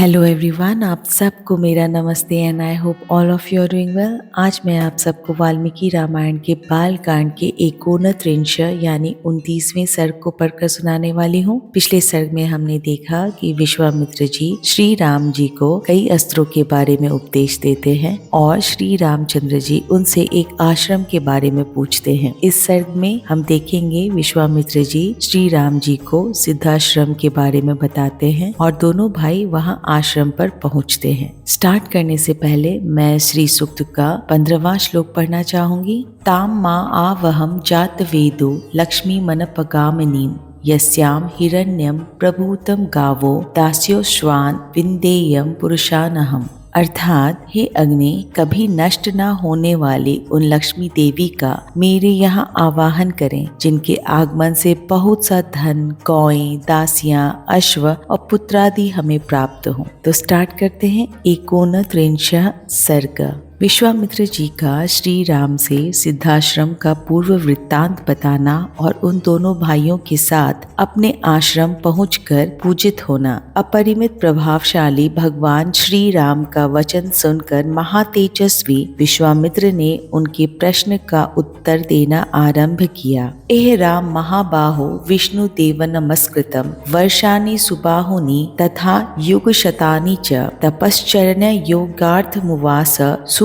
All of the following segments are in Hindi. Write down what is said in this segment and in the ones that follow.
हेलो एवरीवन, आप सबको मेरा नमस्ते and I hope all of you are doing well. आज मैं आप सबको वाल्मीकि रामायण के बाल कांड के एकोनत्रिंश यानी 29वें सर्ग को पढ़कर सुनाने वाली हूँ। पिछले सर्ग में हमने देखा कि विश्वामित्र जी श्री राम जी को कई अस्त्रों के बारे में उपदेश देते हैं और श्री रामचंद्र जी उनसे एक आश्रम के बारे में पूछते हैं। इस सर्ग में हम देखेंगे विश्वामित्र जी श्री राम जी को सिद्धाश्रम के बारे में बताते हैं और दोनों भाई वहाँ आश्रम पर पहुँचते हैं। स्टार्ट करने से पहले मैं श्री सूक्त का 15वां श्लोक पढ़ना चाहूंगी। ताम माँ आवहम जात वेदो लक्ष्मी मनपगामिनीम यस्याम हिरण्यम प्रभूतम गावो दास्यो श्वान विंदेयम पुरुषानहम। अर्थात हे अग्नि, कभी नष्ट न होने वाली उन लक्ष्मी देवी का मेरे यहाँ आवाहन करें जिनके आगमन से बहुत सा धन, गौएं, दासियां, अश्व और पुत्रादि हमें प्राप्त हों। तो स्टार्ट करते हैं। एकोनत्रिंश सर्ग। विश्वामित्र जी का श्री राम से सिद्धाश्रम का पूर्व वृत्तांत बताना और उन दोनों भाइयों के साथ अपने आश्रम पहुंचकर पूजित होना। अपरिमित प्रभावशाली भगवान श्री राम का वचन सुनकर महातेजस्वी विश्वामित्र ने उनके प्रश्न का उत्तर देना आरंभ किया। एह राम महाबाहो विष्णु देव नमस्कृतम वर्षाणि सुबाहुनि तथा युग शतानि च तपश्चरण योगार्थमुवास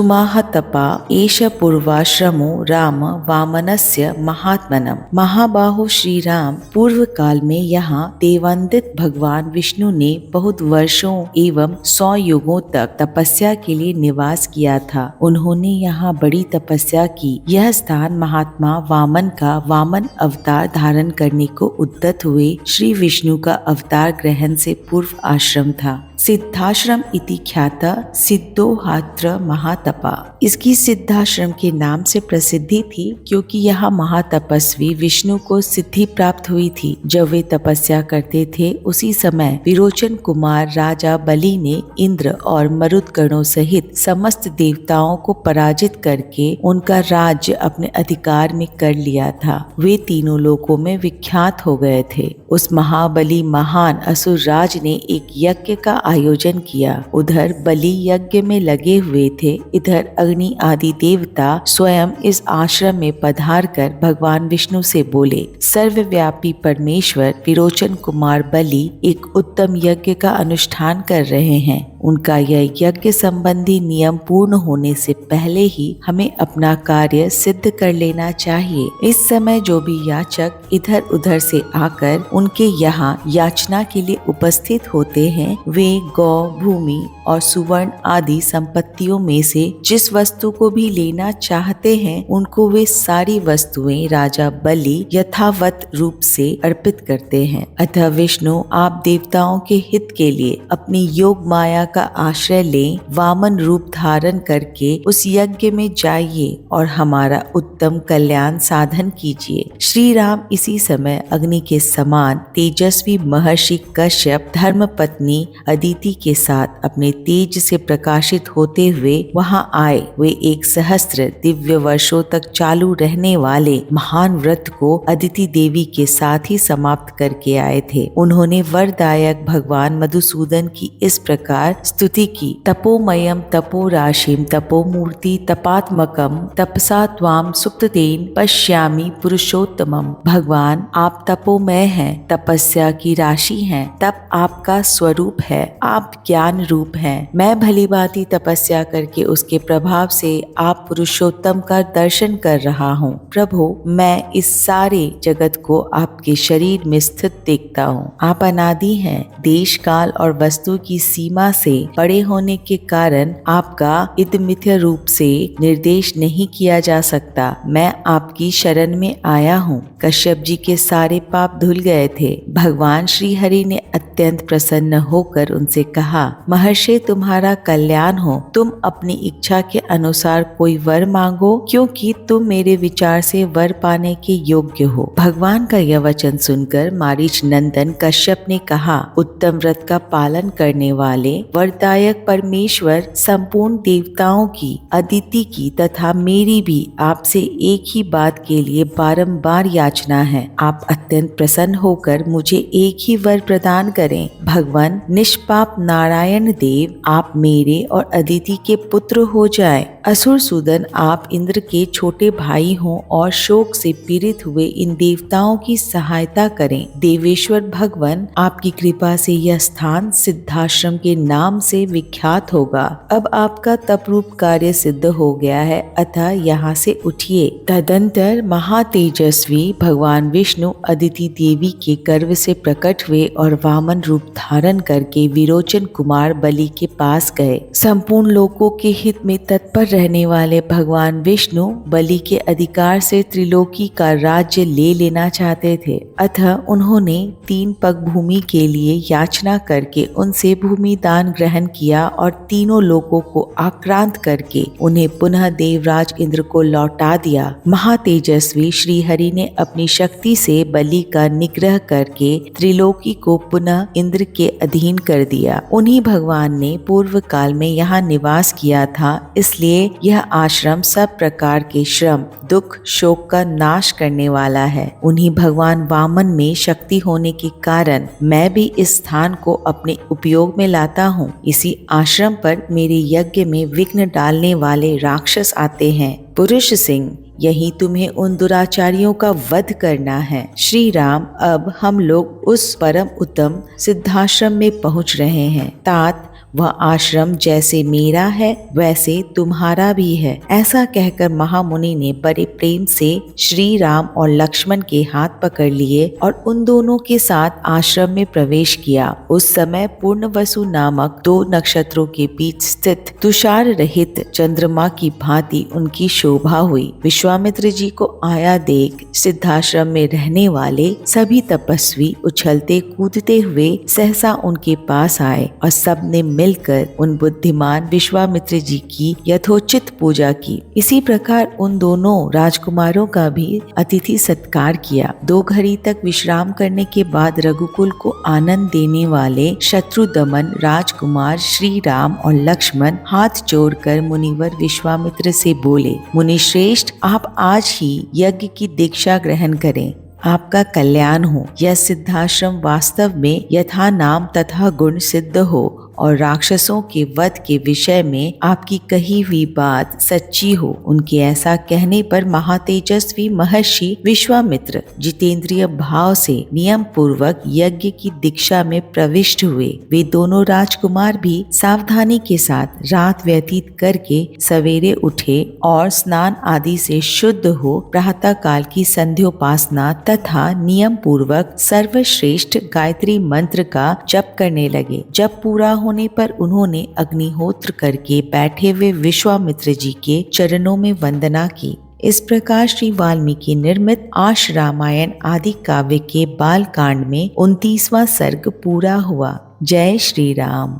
सुमाह तपा एष पूर्वाश्रमो राम वामनस्य महात्मनम। महाबाहो श्री राम, पूर्व काल में यहाँ देवान्वित भगवान विष्णु ने बहुत वर्षों एवं 100 युगों तक तपस्या के लिए निवास किया था। उन्होंने यहाँ बड़ी तपस्या की। यह स्थान महात्मा वामन का वामन अवतार धारण करने को उद्यत हुए श्री विष्णु का अवतार ग्रहण से पूर्व आश्रम था। सिद्धाश्रम इति ख्याता सिद्धोहात्र महातपा। इसकी सिद्धाश्रम के नाम से प्रसिद्धि थी क्योंकि यहाँ महातपस्वी विष्णु को सिद्धि प्राप्त हुई थी। जब वे तपस्या करते थे उसी समय विरोचन कुमार राजा बलि ने इंद्र और मरुदगणों सहित समस्त देवताओं को पराजित करके उनका राज्य अपने अधिकार में कर लिया था। वे तीनों लोकों में विख्यात हो गए थे। उस महाबली महान असुर राज ने एक यज्ञ का आयोजन किया। उधर बलि यज्ञ में लगे हुए थे, इधर अग्नि आदि देवता स्वयं इस आश्रम में पधार कर भगवान विष्णु से बोले, सर्वव्यापी परमेश्वर विरोचन कुमार बलि एक उत्तम यज्ञ का अनुष्ठान कर रहे हैं। उनका यह यज्ञ संबंधी नियम पूर्ण होने से पहले ही हमें अपना कार्य सिद्ध कर लेना चाहिए। इस समय जो भी याचक इधर उधर से आकर उनके यहाँ याचना के लिए उपस्थित होते हैं, वे गौ, भूमि और सुवर्ण आदि संपत्तियों में से जिस वस्तु को भी लेना चाहते हैं, उनको वे सारी वस्तुएं राजा बलि यथावत रूप से अर्पित करते हैं। अतः विष्णु, आप देवताओं के हित के लिए अपनी योग माया का आश्रय लें, वामन रूप धारण करके उस यज्ञ में जाइए और हमारा उत्तम कल्याण साधन कीजिए। श्री राम इसी समय अग्नि के समान तेजस्वी महर्षि कश्यप धर्म पत्नी अदिति के साथ अपने तेज से प्रकाशित होते हुए वहां आए। वे 1 सहस्त्र दिव्य वर्षों तक चालू रहने वाले महान व्रत को अदिति देवी के साथ ही समाप्त करके आए थे। उन्होंने वरदायक भगवान मधुसूदन की इस प्रकार स्तुति की, तपोमयम तपो राशिम तपो मूर्ति तपात्मकम तपसा त्वाम सुप्ततेन पश्यामि पुरुषोत्तमम। भगवान, आप तपोमय हैं, तपस्या की राशि हैं, तप आपका स्वरूप है, आप ज्ञान रूप हैं। मैं भली भांति तपस्या करके उसके प्रभाव से आप पुरुषोत्तम का दर्शन कर रहा हूँ। प्रभु, मैं इस सारे जगत को आपके शरीर में स्थित देखता हूँ। आप अनादि हैं। देश काल और वस्तु की सीमा से बड़े होने के कारण आपका इदमिथ्य रूप से निर्देश नहीं किया जा सकता। मैं आपकी शरण में आया हूँ। कश्यप जी के सारे पाप धुल गए थे। भगवान श्री हरि ने अत्यंत प्रसन्न होकर उनसे कहा, महर्षि, तुम्हारा कल्याण हो। तुम अपनी इच्छा के अनुसार कोई वर मांगो, क्योंकि तुम मेरे विचार से वर पाने के योग्य हो। भगवान का यह वचन सुनकर मारीच नंदन कश्यप ने कहा, उत्तम व्रत का पालन करने वाले वरदायक परमेश्वर, संपूर्ण देवताओं की, अदिति की तथा मेरी भी आपसे एक ही बात के लिए बारंबार याचना है। आप अत्यंत प्रसन्न होकर मुझे एक ही वर प्रदान करें। करें। भगवान निष्पाप नारायण देव आप मेरे और अदिति के पुत्र हो जाएं। असुर सूदन आप इंद्र के छोटे भाई हों और शोक से पीड़ित हुए इन देवताओं की सहायता करें। देवेश्वर भगवान आपकी कृपा से यह स्थान सिद्धाश्रम के नाम से विख्यात होगा। अब आपका तपरूप कार्य सिद्ध हो गया है, अतः यहाँ से उठिए। तदंतर महातेजस्वी भगवान विष्णु अदिति देवी के गर्भ से प्रकट हुए और वामन रूप धारण करके विरोचन कुमार बलि के पास गए। संपूर्ण लोकों के हित में तत्पर रहने वाले भगवान विष्णु बलि के अधिकार से त्रिलोकी का राज्य ले लेना चाहते थे, अतः उन्होंने 3 पग भूमि के लिए याचना करके उनसे भूमि दान ग्रहण किया और तीनों लोकों को आक्रांत करके उन्हें पुनः देवराज इंद्र को लौटा दिया। महातेजस्वी श्री हरि ने अपनी शक्ति से बलि का निग्रह करके त्रिलोकी को पुनः इंद्र के अधीन कर दिया। उन्हीं भगवान ने पूर्व काल में यहाँ निवास किया था, इसलिए यह आश्रम सब प्रकार के श्रम, दुख, शोक का नाश करने वाला है। उन्हीं भगवान वामन में शक्ति होने के कारण मैं भी इस स्थान को अपने उपयोग में लाता हूँ। इसी आश्रम पर मेरे यज्ञ में विघ्न डालने वाले राक्षस आते हैं। पुरुष सिंह, यही तुम्हें उन दुराचारियों का वध करना है। श्री राम, अब हम लोग उस परम उत्तम सिद्धाश्रम में पहुँच रहे हैं। तात, वह आश्रम जैसे मेरा है वैसे तुम्हारा भी है। ऐसा कहकर महामुनि ने बड़े प्रेम से श्री राम और लक्ष्मण के हाथ पकड़ लिए और उन दोनों के साथ आश्रम में प्रवेश किया। उस समय पूर्णवसु नामक 2 नक्षत्रों के बीच स्थित तुषार रहित चंद्रमा की भांति उनकी शोभा हुई। विश्वामित्र जी को आया देख सिद्धाश्रम में रहने वाले सभी तपस्वी उछलते कूदते हुए सहसा उनके पास आए और सबने मिलकर उन बुद्धिमान विश्वामित्र जी की यथोचित पूजा की। इसी प्रकार उन दोनों राजकुमारों का भी अतिथि सत्कार किया। 2 घड़ी तक विश्राम करने के बाद रघुकुल को आनंद देने वाले शत्रुदमन राजकुमार श्री राम और लक्ष्मण हाथ जोड़कर मुनिवर विश्वामित्र से बोले, मुनि श्रेष्ठ, आप आज ही यज्ञ की दीक्षा ग्रहण करें। आपका कल्याण हो। यह सिद्धाश्रम वास्तव में यथा नाम तथा गुण सिद्ध हो और राक्षसों के वध के विषय में आपकी कही हुई बात सच्ची हो। उनके ऐसा कहने पर महातेजस्वी महर्षि विश्वामित्र जितेंद्रिय भाव से नियम पूर्वक यज्ञ की दीक्षा में प्रविष्ट हुए। वे दोनों राजकुमार भी सावधानी के साथ रात व्यतीत करके सवेरे उठे और स्नान आदि से शुद्ध हो प्रातः काल की संध्योपासना तथा नियम पूर्वक सर्वश्रेष्ठ गायत्री मंत्र का जप करने लगे। जब पूरा होने पर उन्होंने अग्निहोत्र करके बैठे हुए विश्वामित्र जी के चरणों में वंदना की। इस प्रकार श्री वाल्मीकि निर्मित आश रामायण आदि काव्य के बाल कांड में 29वां सर्ग पूरा हुआ। जय श्री राम।